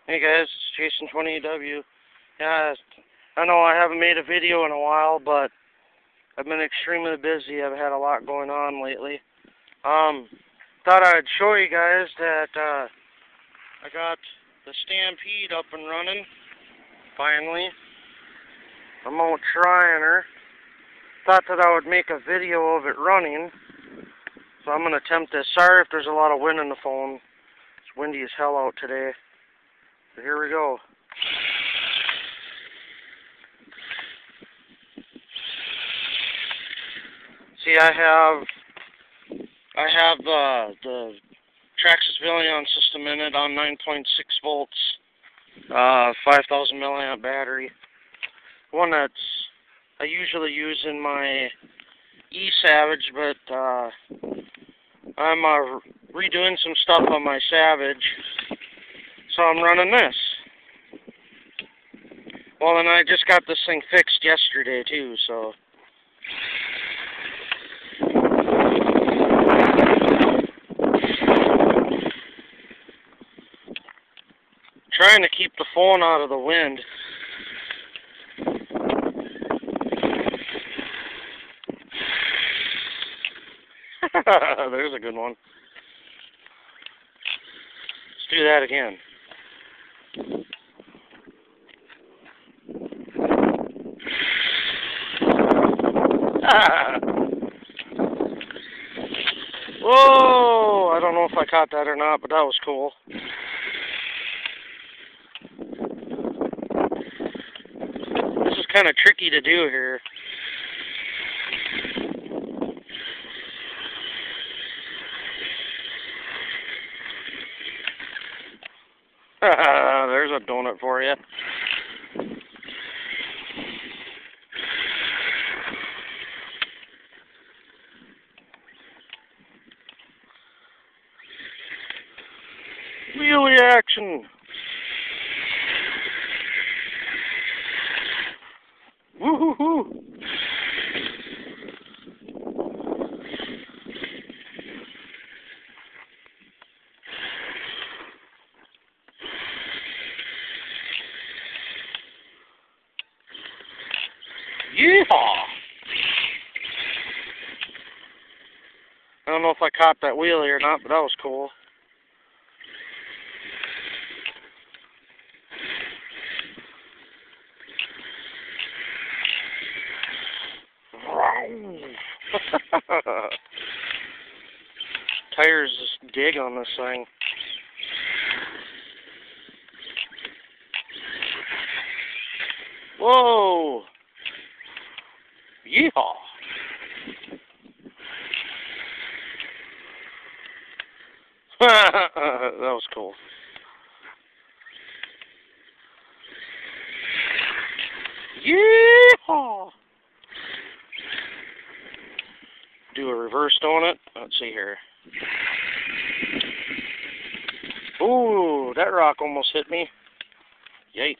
Hey guys, it's Jason20W. Yeah, I know I haven't made a video in a while, but I've been extremely busy. I've had a lot going on lately. Thought I'd show you guys that I got the Stampede up and running, finally. I'm out trying her. Thought that I would make a video of it running, so I'm going to attempt this. Sorry if there's a lot of wind in the phone. It's windy as hell out today. So here we go. See, I have the Traxxas Velion system in it on 9.6 volts, 5,000 milliamp battery. One that's I usually use in my E-Savage, but I'm redoing some stuff on my Savage, so I'm running this. Well, and I just got this thing fixed yesterday too, so. Trying to keep the phone out of the wind. There's a good one. Let's do that again. Whoa! I don't know if I caught that or not, but that was cool. This is kind of tricky to do here. There's a donut for you. Wheelie action. Woo-hoo-hoo. Yeehaw! I don't know if I caught that wheelie or not, but that was cool. Tires just dig on this thing. Whoa! Yeehaw! That was cool. Yeehaw! Do a reverse donut. Let's see here. Ooh, that rock almost hit me. Yikes.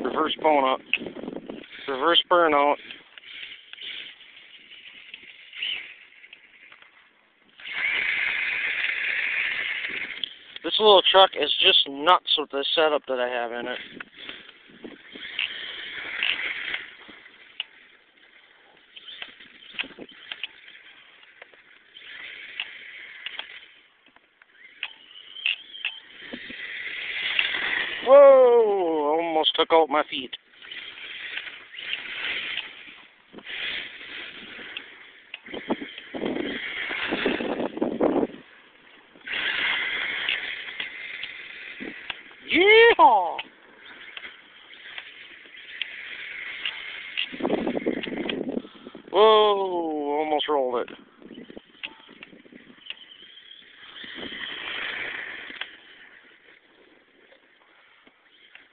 Reverse donut. Reverse burnout. This little truck is just nuts with the setup that I have in it. Whoa! Almost took out my feet. Yeehaw! Whoa! Almost rolled it.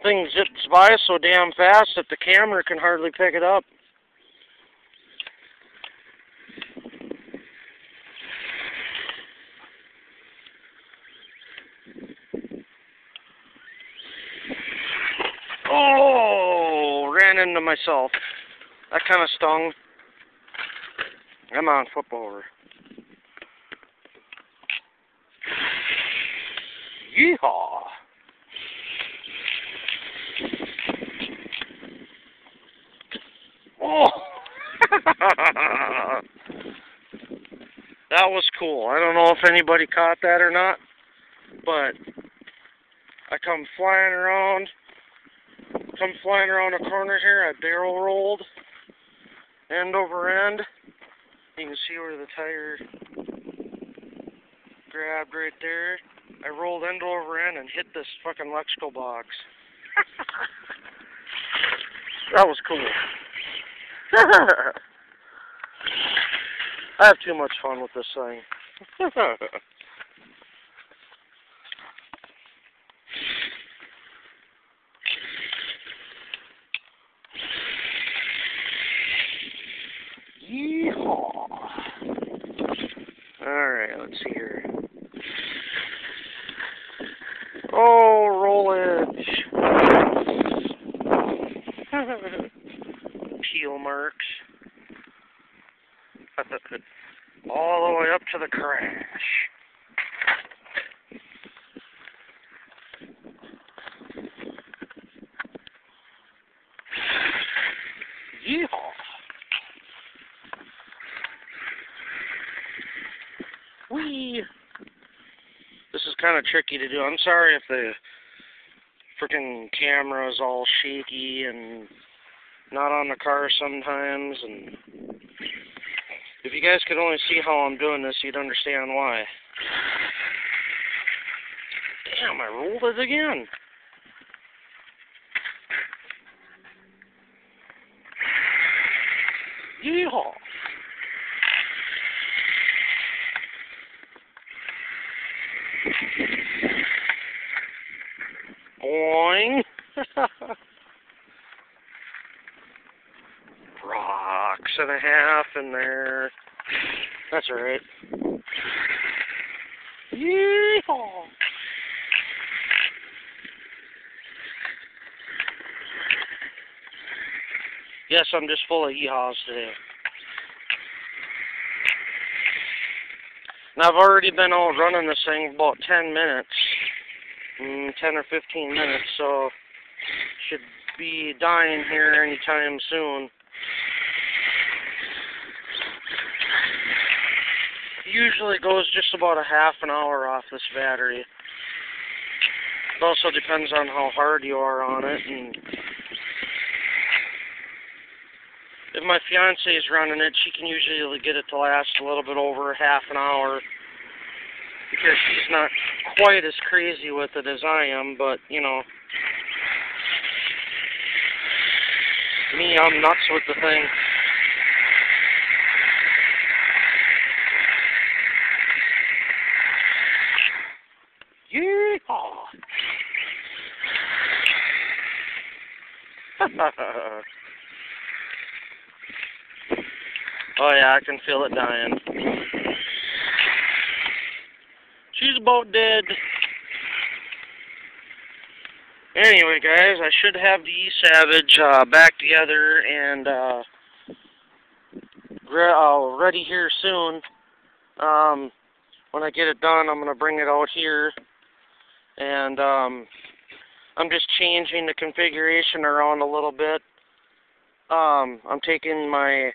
Thing zips by so damn fast that the camera can hardly pick it up. Oh, ran into myself. That kind of stung. Come on, flip over. Yeehaw! Oh! That was cool. I don't know if anybody caught that or not, but I come flying around a corner here. I barrel rolled end over end. You can see where the tire grabbed right there. I rolled end over end and hit this fucking electrical box. That was cool. I have too much fun with this thing. Yeehaw! Alright, let's see here. Oh, rollage! Peel marks. All the way up to the crash. Yeehaw! Whee! This is kind of tricky to do. I'm sorry if the freaking camera is all shaky and not on the car sometimes, and if you guys could only see how I'm doing this, you'd understand why. Damn, I rolled it again. Yeehaw! Boing! Rocks and a half in there. That's alright. Yeehaw! Yes, I'm just full of yeehaws today. And I've already been out running this thing about 10 minutes. 10 or 15 minutes, so should be dying here anytime soon. Usually goes just about a half an hour off this battery. It also depends on how hard you are on it, and if my fiance is running it, she can usually get it to last a little bit over half an hour, because she's not quite as crazy with it as I am, but, you know, me, I'm nuts with the thing. Yeehaw! Oh yeah, I can feel it dying. She's about dead. Anyway, guys, I should have the E-Savage back together and ready here soon. When I get it done, I'm going to bring it out here. And I'm just changing the configuration around a little bit. I'm taking my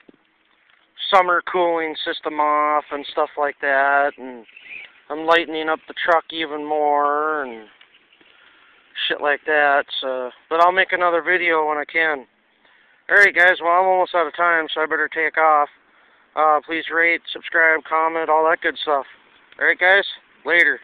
summer cooling system off and stuff like that, and I'm lightening up the truck even more and shit like that. So, but I'll make another video when I can. Alright guys, well I'm almost out of time, so I better take off. Please rate, subscribe, comment, all that good stuff. Alright guys, later.